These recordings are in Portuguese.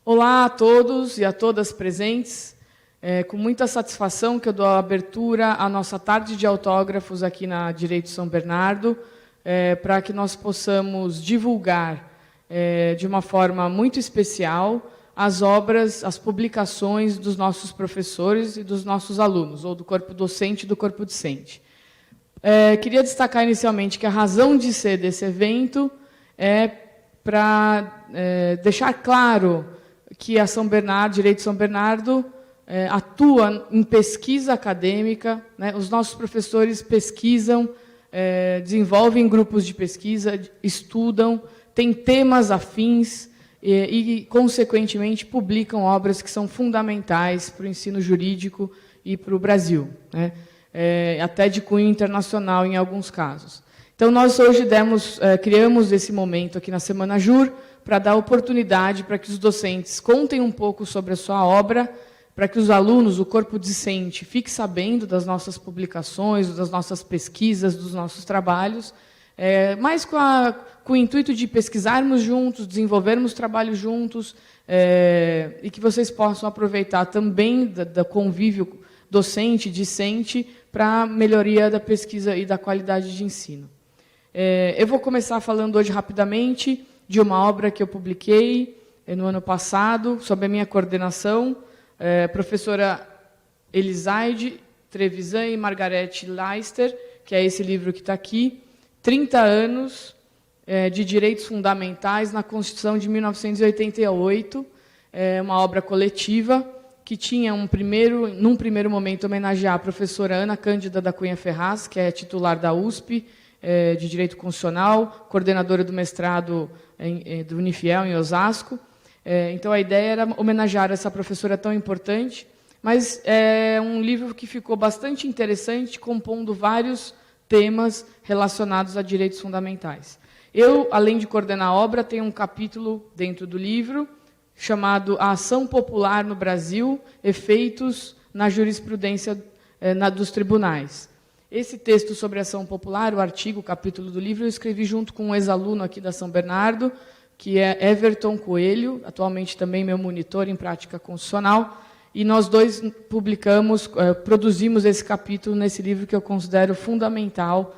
Olá a todos e a todas presentes. É com muita satisfação que eu dou a abertura à nossa tarde de autógrafos aqui na Direito São Bernardo, para que nós possamos divulgar de uma forma muito especial as obras, as publicações dos nossos professores e dos nossos alunos, ou do corpo docente e do corpo discente. Queria destacar inicialmente que a razão de ser desse evento é para deixar claro que a São Bernardo, Direito São Bernardo, atua em pesquisa acadêmica, né? Os nossos professores pesquisam, desenvolvem grupos de pesquisa, estudam, têm temas afins e, consequentemente, publicam obras que são fundamentais para o ensino jurídico e para o Brasil, né? Até de cunho internacional em alguns casos. Então, nós hoje criamos esse momento aqui na Semana Jur para dar oportunidade para que os docentes contem um pouco sobre a sua obra, para que os alunos, o corpo discente, fique sabendo das nossas publicações, das nossas pesquisas, dos nossos trabalhos, mas com o intuito de pesquisarmos juntos, desenvolvermos trabalho juntos, e que vocês possam aproveitar também do convívio docente, discente, para a melhoria da pesquisa e da qualidade de ensino. Eu vou começar falando hoje rapidamente de uma obra que eu publiquei no ano passado, sob a minha coordenação, professora Elisaide Trevisan e Margarete Leister, que é esse livro que está aqui, 30 anos de direitos fundamentais na Constituição de 1988, uma obra coletiva que tinha num primeiro momento, homenagear a professora Ana Cândida da Cunha Ferraz, que é titular da USP, de Direito Constitucional, coordenadora do mestrado do Unifiel, em Osasco. Então, a ideia era homenagear essa professora tão importante, mas é um livro que ficou bastante interessante, compondo vários temas relacionados a direitos fundamentais. Eu, além de coordenar a obra, tenho um capítulo dentro do livro, chamado A Ação Popular no Brasil, Efeitos na Jurisprudência dos Tribunais. Esse texto sobre ação popular, o artigo, o capítulo do livro, eu escrevi junto com um ex-aluno aqui da São Bernardo, que é Everton Coelho, atualmente também meu monitor em prática constitucional, e nós dois produzimos esse capítulo nesse livro que eu considero fundamental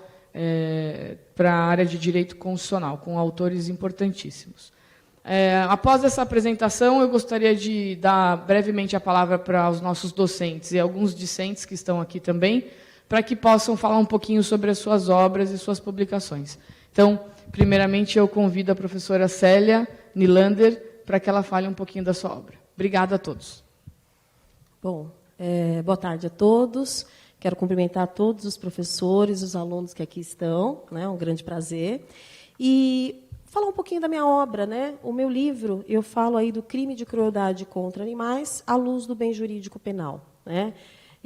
para a área de direito constitucional, com autores importantíssimos. Após essa apresentação, eu gostaria de dar brevemente a palavra para os nossos docentes e alguns discentes que estão aqui também, para que possam falar um pouquinho sobre as suas obras e suas publicações. Então, primeiramente, eu convido a professora Célia Nilander para que ela fale um pouquinho da sua obra. Obrigada a todos. Bom, boa tarde a todos. Quero cumprimentar todos os professores, os alunos que aqui estão, né? É um grande prazer. E falar um pouquinho da minha obra, né? O meu livro, eu falo aí do crime de crueldade contra animais à luz do bem jurídico penal, né?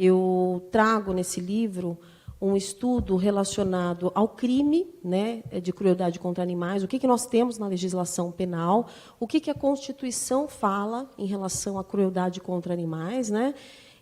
Eu trago nesse livro um estudo relacionado ao crime, né, de crueldade contra animais, o que nós temos na legislação penal, o que a Constituição fala em relação à crueldade contra animais, né?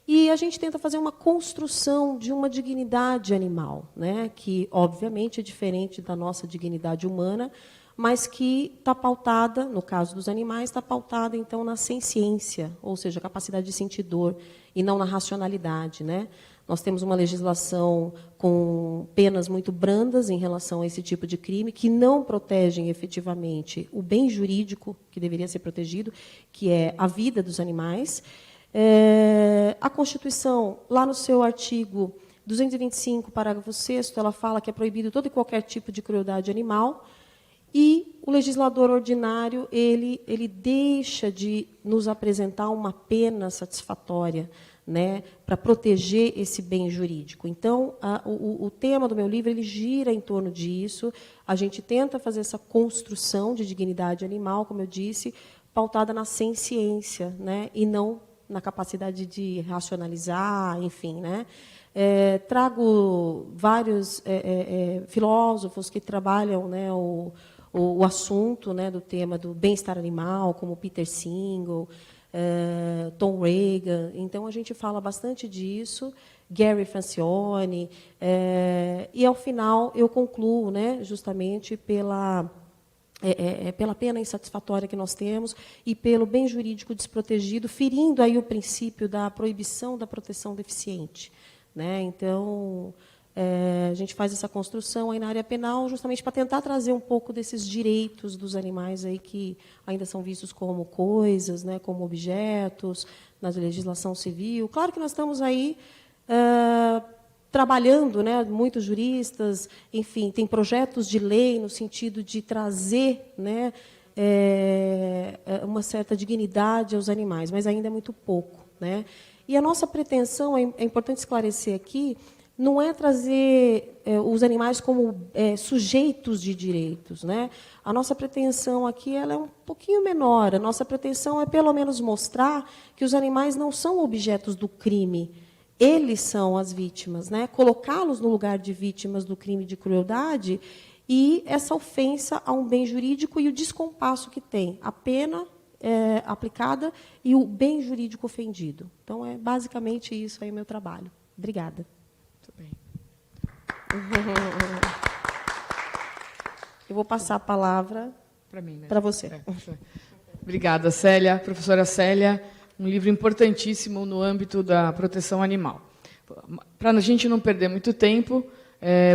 E a gente tenta fazer uma construção de uma dignidade animal, né, que, obviamente, é diferente da nossa dignidade humana, mas que está pautada, no caso dos animais, está pautada, então, na senciência, ou seja, a capacidade de sentir dor, e não na racionalidade, né? Nós temos uma legislação com penas muito brandas em relação a esse tipo de crime, que não protegem efetivamente o bem jurídico que deveria ser protegido, que é a vida dos animais. A Constituição, lá no seu artigo 225, parágrafo 6º, ela fala que é proibido todo e qualquer tipo de crueldade animal, e o legislador ordinário ele deixa de nos apresentar uma pena satisfatória, né, para proteger esse bem jurídico. Então, o tema do meu livro ele gira em torno disso. A gente tenta fazer essa construção de dignidade animal, como eu disse, pautada na ciência, né, e não na capacidade de racionalizar, enfim, né. Trago vários filósofos que trabalham, né, o assunto, né, do tema do bem-estar animal, como Peter Singer, Tom Reagan. Então, a gente fala bastante disso, Gary Francione, e, ao final, eu concluo, né, justamente pela pela pena insatisfatória que nós temos e pelo bem jurídico desprotegido, ferindo aí o princípio da proibição da proteção deficiente, né? Então, a gente faz essa construção aí na área penal justamente para tentar trazer um pouco desses direitos dos animais aí que ainda são vistos como coisas, né, como objetos, na legislação civil. Claro que nós estamos aí trabalhando, né, muitos juristas, enfim, tem projetos de lei no sentido de trazer, né, uma certa dignidade aos animais, mas ainda é muito pouco, né? E a nossa pretensão, é importante esclarecer aqui, não é trazer os animais como sujeitos de direitos, né? A nossa pretensão aqui ela é um pouquinho menor. A nossa pretensão é, pelo menos, mostrar que os animais não são objetos do crime. Eles são as vítimas, né? Colocá-los no lugar de vítimas do crime de crueldade e essa ofensa a um bem jurídico e o descompasso que tem a pena aplicada e o bem jurídico ofendido. Então, é basicamente isso aí o meu trabalho. Obrigada. Bem. Eu vou passar a palavra para mim, né? Para você. Obrigada, Célia. Professora Célia, um livro importantíssimo no âmbito da proteção animal. Para a gente não perder muito tempo,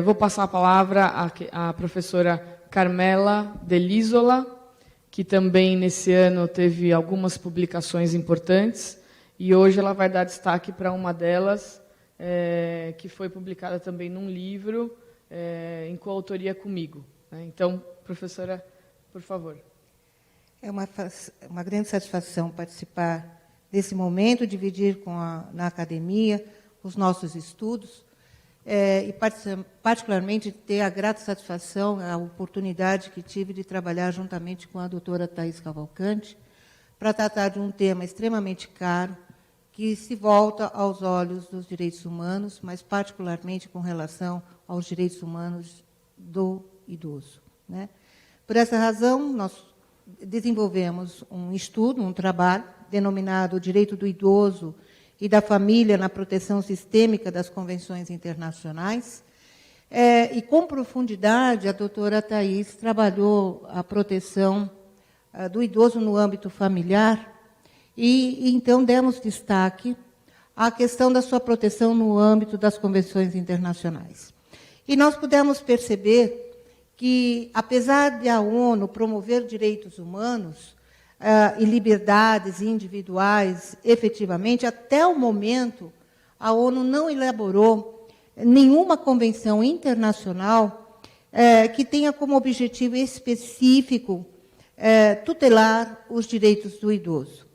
vou passar a palavra à professora Carmela Delisola, que também, nesse ano, teve algumas publicações importantes, e hoje ela vai dar destaque para uma delas, que foi publicada também num livro, em coautoria comigo. Então, professora, por favor. É uma grande satisfação participar desse momento, dividir na academia os nossos estudos, e particularmente ter a grata satisfação, a oportunidade que tive de trabalhar juntamente com a doutora Thais Cavalcante, para tratar de um tema extremamente caro, que se volta aos olhos dos direitos humanos, mas particularmente com relação aos direitos humanos do idoso, né? Por essa razão, nós desenvolvemos um estudo, um trabalho, denominado Direito do Idoso e da Família na Proteção Sistêmica das Convenções Internacionais. E, com profundidade, a doutora Thais trabalhou a proteção do idoso no âmbito familiar, e então demos destaque à questão da sua proteção no âmbito das convenções internacionais. E nós pudemos perceber que, apesar de a ONU promover direitos humanos e liberdades individuais, efetivamente, até o momento, a ONU não elaborou nenhuma convenção internacional que tenha como objetivo específico tutelar os direitos do idoso.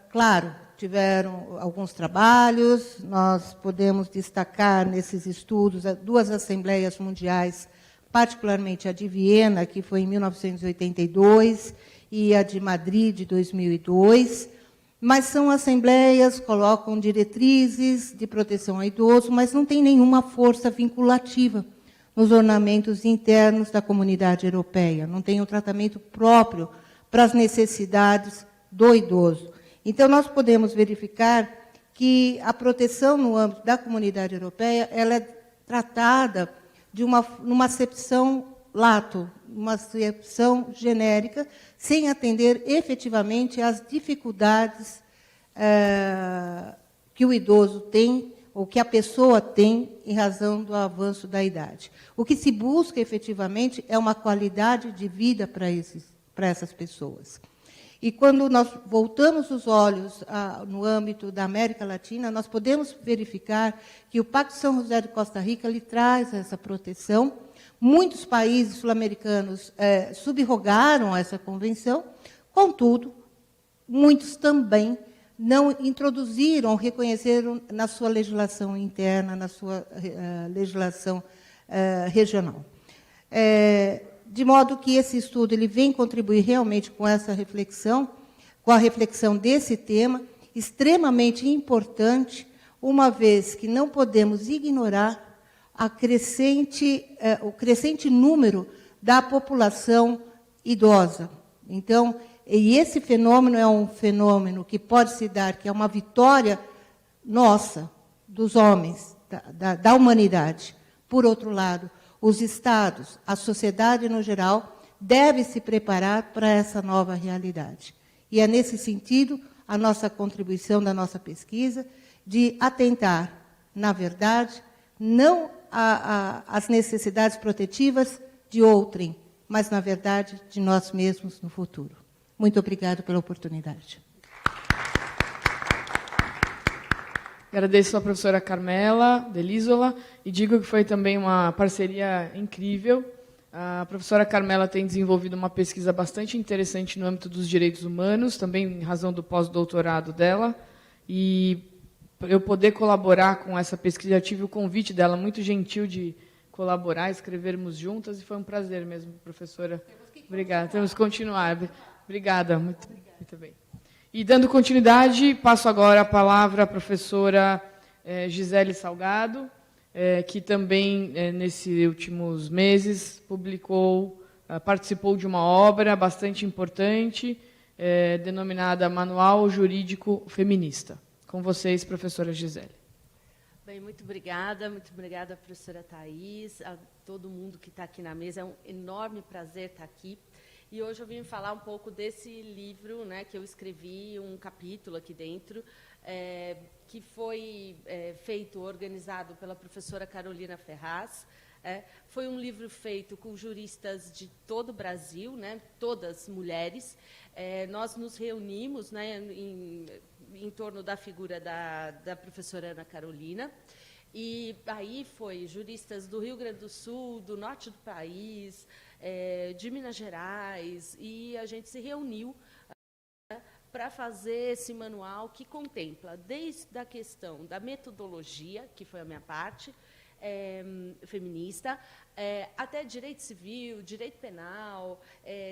Claro, tiveram alguns trabalhos, nós podemos destacar nesses estudos duas assembleias mundiais, particularmente a de Viena, que foi em 1982, e a de Madrid, de 2002, mas são assembleias, colocam diretrizes de proteção ao idoso, mas não tem nenhuma força vinculativa nos ornamentos internos da comunidade europeia, não tem um tratamento próprio para as necessidades do idoso. Então, nós podemos verificar que a proteção no âmbito da comunidade europeia ela é tratada numa acepção lato, uma acepção genérica, sem atender efetivamente às dificuldades que o idoso tem, ou que a pessoa tem, em razão do avanço da idade. O que se busca, efetivamente, é uma qualidade de vida para essas pessoas. E, quando nós voltamos os olhos no âmbito da América Latina, nós podemos verificar que o Pacto de São José de Costa Rica lhe traz essa proteção. Muitos países sul-americanos subrogaram essa convenção, contudo, muitos também não introduziram, reconheceram na sua legislação interna, na sua legislação regional. De modo que esse estudo ele vem contribuir realmente com essa reflexão, com a reflexão desse tema, extremamente importante, uma vez que não podemos ignorar o crescente número da população idosa. Então, e esse fenômeno é um fenômeno que pode se dar, que é uma vitória nossa, dos homens, da humanidade. Por outro lado, os Estados, a sociedade no geral, deve se preparar para essa nova realidade. E é nesse sentido a nossa contribuição da nossa pesquisa de atentar, na verdade, não às necessidades protetivas de outrem, mas, na verdade, de nós mesmos no futuro. Muito obrigada pela oportunidade. Agradeço à professora Carmela Delísola e digo que foi também uma parceria incrível. A professora Carmela tem desenvolvido uma pesquisa bastante interessante no âmbito dos direitos humanos, também em razão do pós-doutorado dela, e eu poder colaborar com essa pesquisa, já tive o convite dela, muito gentil, de colaborar, escrevermos juntas, e foi um prazer mesmo, professora. Obrigada. Temos que continuar. Obrigada. Muito bem. E, dando continuidade, passo agora a palavra à professora Gisele Salgado, que também, nesses últimos meses, participou de uma obra bastante importante, denominada Manual Jurídico Feminista. Com vocês, professora Gisele. Bem, muito obrigada, professora Thais, a todo mundo que está aqui na mesa. É um enorme prazer estar aqui. E hoje eu vim falar um pouco desse livro, né, que eu escrevi, um capítulo aqui dentro, que foi organizado pela professora Carolina Ferraz. Foi um livro feito com juristas de todo o Brasil, né, todas mulheres. Nós nos reunimos, né, em torno da figura da professora Ana Carolina, e aí foi juristas do Rio Grande do Sul, do norte do país, de Minas Gerais, e a gente se reuniu para fazer esse manual que contempla desde a questão da metodologia, que foi a minha parte, feminista, até direito civil, direito penal,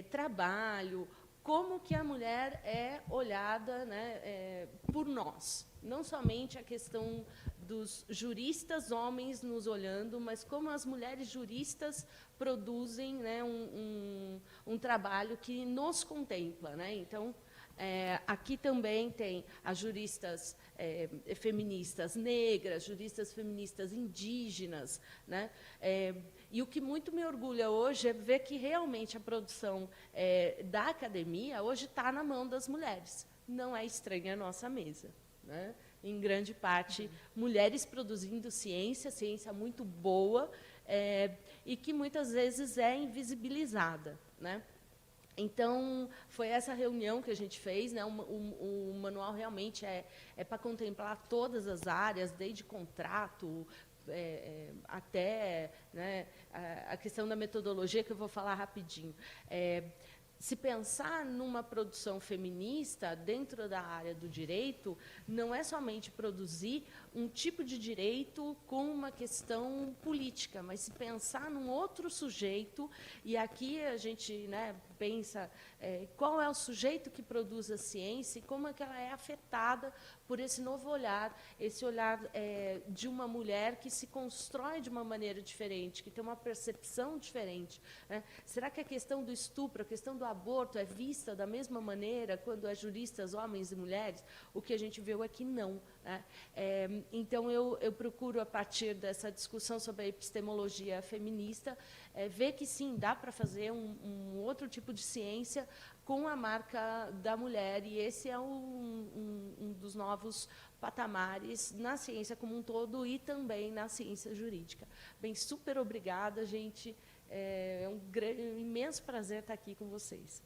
trabalho, como que a mulher é olhada, né, por nós. Não somente a questão dos juristas homens nos olhando, mas como as mulheres juristas produzem, né, um trabalho que nos contempla, né? Então, aqui também tem as juristas feministas negras, juristas feministas indígenas, né? E o que muito me orgulha hoje é ver que realmente a produção da academia hoje está na mão das mulheres. Não é estranha a nossa mesa, né? Em grande parte, mulheres produzindo ciência muito boa, e que muitas vezes é invisibilizada, né? Então, foi essa reunião que a gente fez, né? O manual realmente é para contemplar todas as áreas, desde contrato até, né, a questão da metodologia, que eu vou falar rapidinho. Se pensar numa produção feminista dentro da área do direito, não é somente produzir um tipo de direito com uma questão política, mas se pensar num outro sujeito, e aqui a gente, né, pensa qual é o sujeito que produz a ciência e como é que ela é afetada por esse novo olhar, esse olhar de uma mulher que se constrói de uma maneira diferente, que tem uma percepção diferente, né? Será que a questão do estupro, a questão do aborto é vista da mesma maneira quando as juristas, homens e mulheres? O que a gente viu aqui não, né? Então, eu procuro, a partir dessa discussão sobre a epistemologia feminista, ver que, sim, dá para fazer um outro tipo de ciência com a marca da mulher, e esse é um dos novos patamares na ciência como um todo e também na ciência jurídica. Bem, super obrigada, gente. É um imenso prazer estar aqui com vocês.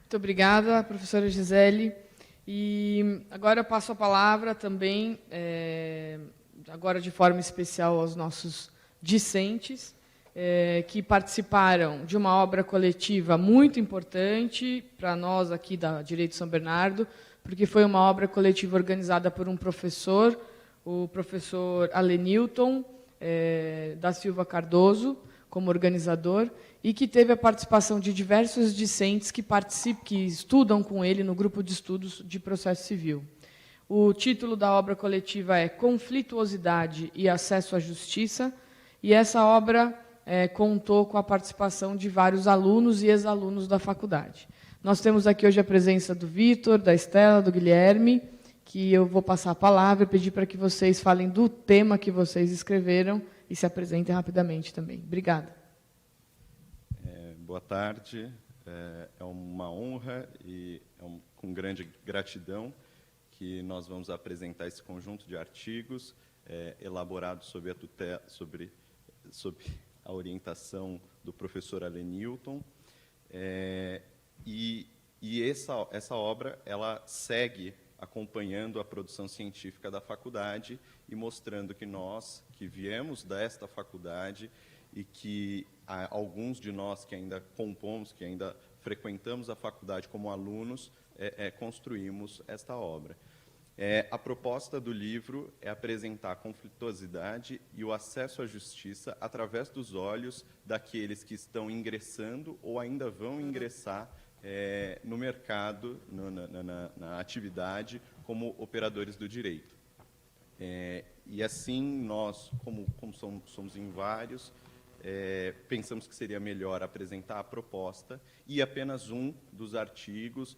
Muito obrigada, professora Gisele. E agora eu passo a palavra também, agora de forma especial, aos nossos discentes, que participaram de uma obra coletiva muito importante para nós aqui da Direito São Bernardo, porque foi uma obra coletiva organizada por um professor, o professor Alenilton da Silva Cardoso, como organizador, e que teve a participação de diversos discentes que estudam com ele no grupo de estudos de processo civil. O título da obra coletiva é Conflituosidade e Acesso à Justiça, e essa obra contou com a participação de vários alunos e ex-alunos da faculdade. Nós temos aqui hoje a presença do Vitor, da Estela, do Guilherme, que eu vou passar a palavra e pedir para que vocês falem do tema que vocês escreveram e se apresentem rapidamente também. Obrigada. Boa tarde. É uma honra e com grande gratidão que nós vamos apresentar esse conjunto de artigos elaborados sob a orientação do professor Allen Newton. E essa obra ela segue acompanhando a produção científica da faculdade e mostrando que nós, que viemos desta faculdade e que alguns de nós que ainda compomos, que ainda frequentamos a faculdade como alunos, construímos esta obra. A proposta do livro é apresentar a conflituosidade e o acesso à justiça através dos olhos daqueles que estão ingressando ou ainda vão ingressar no mercado, na atividade, como operadores do direito. E assim, nós, como somos em vários, pensamos que seria melhor apresentar a proposta e apenas um dos artigos,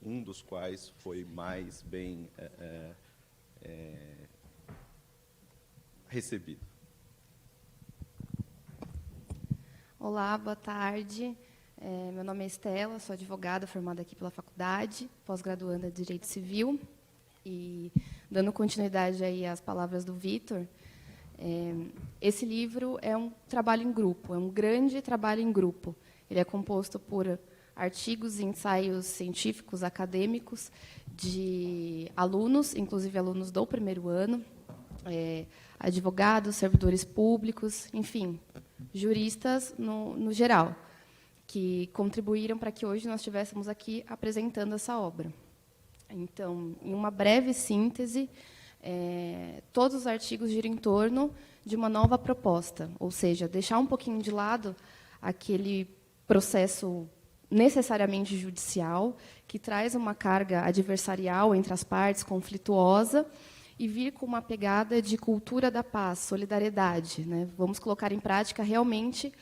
um dos quais foi mais bem recebido. Olá, boa tarde. Meu nome é Estela, sou advogada formada aqui pela faculdade, pós-graduanda em Direito Civil. E, dando continuidade aí às palavras do Vitor, esse livro é um trabalho em grupo, é um grande trabalho em grupo. Ele é composto por artigos e ensaios científicos, acadêmicos, de alunos, inclusive alunos do primeiro ano, advogados, servidores públicos, enfim, juristas no geral, que contribuíram para que hoje nós estivéssemos aqui apresentando essa obra. Então, em uma breve síntese, todos os artigos giram em torno de uma nova proposta, ou seja, deixar um pouquinho de lado aquele processo necessariamente judicial, que traz uma carga adversarial entre as partes, conflituosa, e vir com uma pegada de cultura da paz, solidariedade, né? Vamos colocar em prática realmente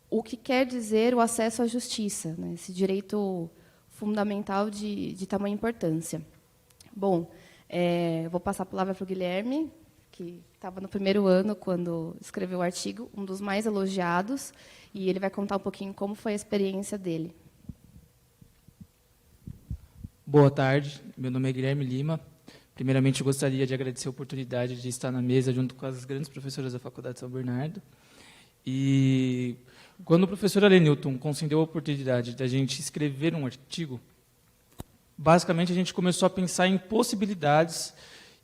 o que quer dizer o acesso à justiça, né? Esse direito fundamental de tamanha importância. Bom, vou passar a palavra para o Guilherme, que estava no primeiro ano quando escreveu o artigo, um dos mais elogiados, e ele vai contar um pouquinho como foi a experiência dele. Boa tarde, meu nome é Guilherme Lima. Primeiramente, eu gostaria de agradecer a oportunidade de estar na mesa junto com as grandes professoras da Faculdade de São Bernardo. E quando o professor Allen Newton concedeu a oportunidade de a gente escrever um artigo, basicamente a gente começou a pensar em possibilidades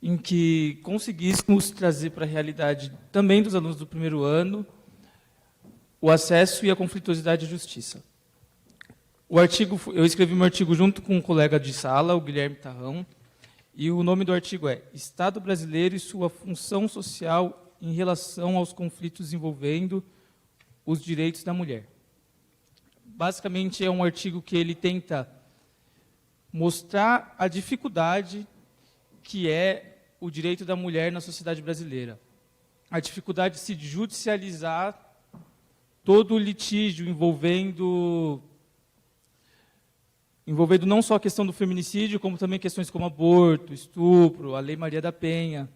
em que conseguíssemos trazer para a realidade também dos alunos do primeiro ano o acesso e a conflituosidade à justiça. Eu escrevi um artigo junto com um colega de sala, o Guilherme Tarrão, e o nome do artigo é Estado Brasileiro e sua função social em relação aos conflitos envolvendo os direitos da mulher. Basicamente, é um artigo que ele tenta mostrar a dificuldade que é o direito da mulher na sociedade brasileira. A dificuldade de se judicializar todo o litígio envolvendo não só a questão do feminicídio, como também questões como aborto, estupro, a Lei Maria da Penha.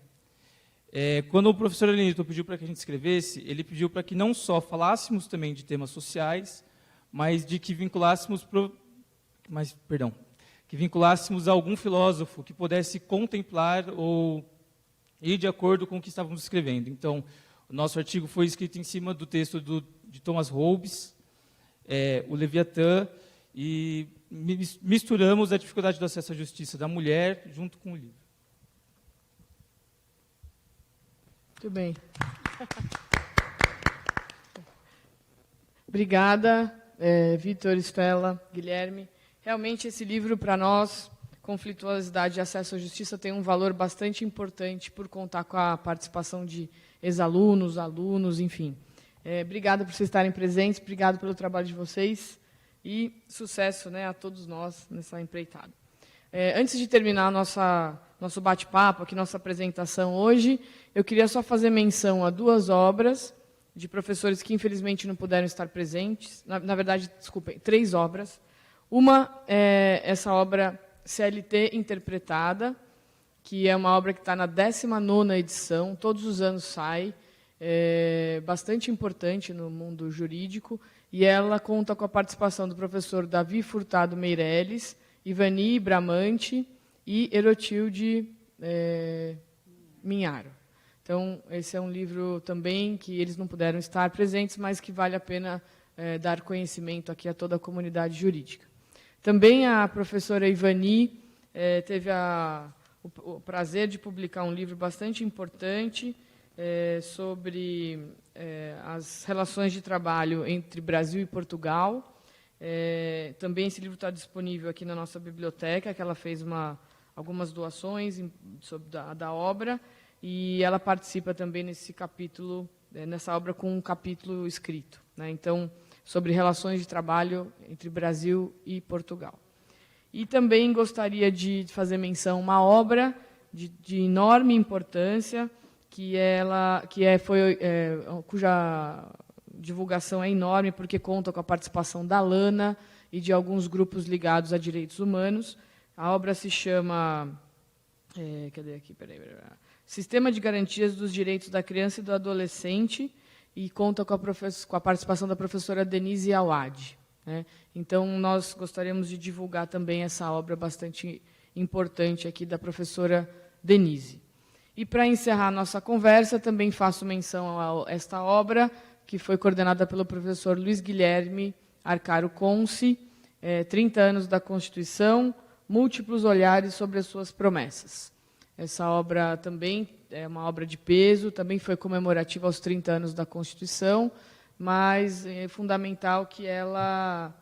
Quando o professor Allen Newton pediu para que a gente escrevesse, ele pediu para que não só falássemos também de temas sociais, mas de que vinculássemos a algum filósofo que pudesse contemplar ou ir de acordo com o que estávamos escrevendo. Então, o nosso artigo foi escrito em cima do texto de Thomas Hobbes, o Leviatã, e misturamos a dificuldade do acesso à justiça da mulher junto com o livro. Muito bem. Obrigada, Vitor, Estela, Guilherme. Realmente, esse livro, para nós, Conflituosidade e Acesso à Justiça, tem um valor bastante importante por contar com a participação de ex-alunos, alunos, enfim. Obrigada por vocês estarem presentes, obrigado pelo trabalho de vocês e sucesso, né, a todos nós nessa empreitada. Antes de terminar nosso bate-papo, aqui, nossa apresentação hoje, eu queria só fazer menção a 2 obras de professores que, infelizmente, não puderam estar presentes. Na verdade, desculpem, 3 obras. Uma é essa obra CLT Interpretada, que é uma obra que está na 19ª edição, todos os anos sai, é bastante importante no mundo jurídico, e ela conta com a participação do professor Davi Furtado Meirelles, Ivani Bramante e Erotilde Minharo. Então, esse é um livro também que eles não puderam estar presentes, mas que vale a pena dar conhecimento aqui a toda a comunidade jurídica. Também a professora Ivani teve o prazer de publicar um livro bastante importante sobre as relações de trabalho entre Brasil e Portugal. Também esse livro está disponível aqui na nossa biblioteca, que ela fez algumas doações da obra, e ela participa também nesse capítulo, nessa obra com um capítulo escrito, né? Então, sobre relações de trabalho entre Brasil e Portugal. E também gostaria de fazer menção a uma obra de enorme importância, cuja divulgação é enorme, porque conta com a participação da Lana e de alguns grupos ligados a direitos humanos. A obra se chama Sistema de Garantias dos Direitos da Criança e do Adolescente, e conta com a participação da professora Denise Awad, né? Então, nós gostaríamos de divulgar também essa obra bastante importante aqui da professora Denise. E, para encerrar nossa conversa, também faço menção a esta obra, que foi coordenada pelo professor Luiz Guilherme Arcaro Conce, 30 anos da Constituição, múltiplos olhares sobre as suas promessas. Essa obra também é uma obra de peso, também foi comemorativa aos 30 anos da Constituição, mas é fundamental que ela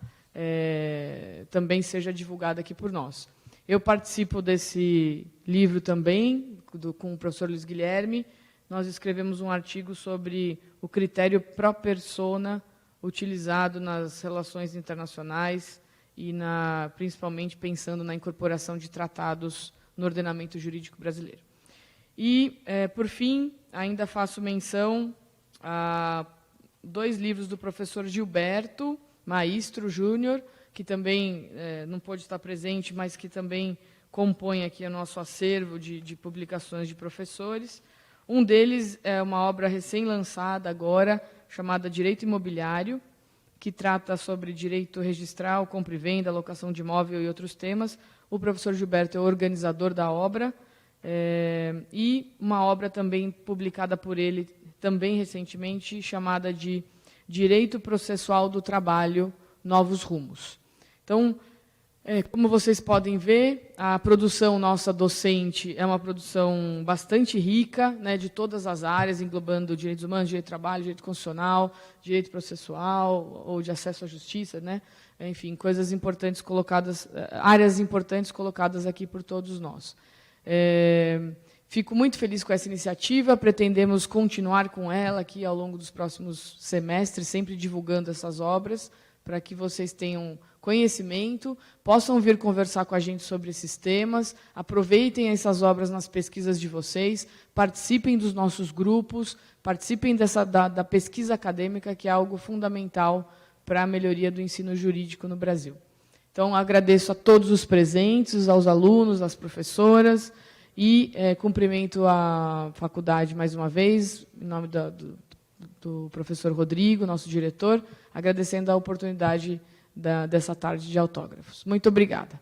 também seja divulgada aqui por nós. Eu participo desse livro também, com o professor Luiz Guilherme. Nós escrevemos um artigo sobre o critério pro persona utilizado nas relações internacionais e, principalmente, pensando na incorporação de tratados no ordenamento jurídico brasileiro. E, por fim, ainda faço menção a 2 livros do professor Gilberto Maestro Júnior, que também não pôde estar presente, mas que também compõe aqui o nosso acervo de publicações de professores. Um deles é uma obra recém-lançada agora, chamada Direito Imobiliário, que trata sobre direito registral, compra e venda, locação de imóvel e outros temas. O professor Gilberto é o organizador da obra, e uma obra também publicada por ele, também recentemente, chamada de Direito Processual do Trabalho, Novos Rumos. Então, como vocês podem ver, a produção nossa docente é uma produção bastante rica, né, de todas as áreas, englobando direitos humanos, direito de trabalho, direito constitucional, direito processual ou de acesso à justiça, né? Enfim, coisas importantes colocadas, áreas importantes colocadas aqui por todos nós. Fico muito feliz com essa iniciativa, pretendemos continuar com ela aqui ao longo dos próximos semestres, sempre divulgando essas obras, para que vocês tenham conhecimento, possam vir conversar com a gente sobre esses temas, aproveitem essas obras nas pesquisas de vocês, participem dos nossos grupos, participem da pesquisa acadêmica, que é algo fundamental para a melhoria do ensino jurídico no Brasil. Então, agradeço a todos os presentes, aos alunos, às professoras, e cumprimento a faculdade mais uma vez, em nome do professor Rodrigo, nosso diretor, agradecendo a oportunidade dessa tarde de autógrafos. Muito obrigada.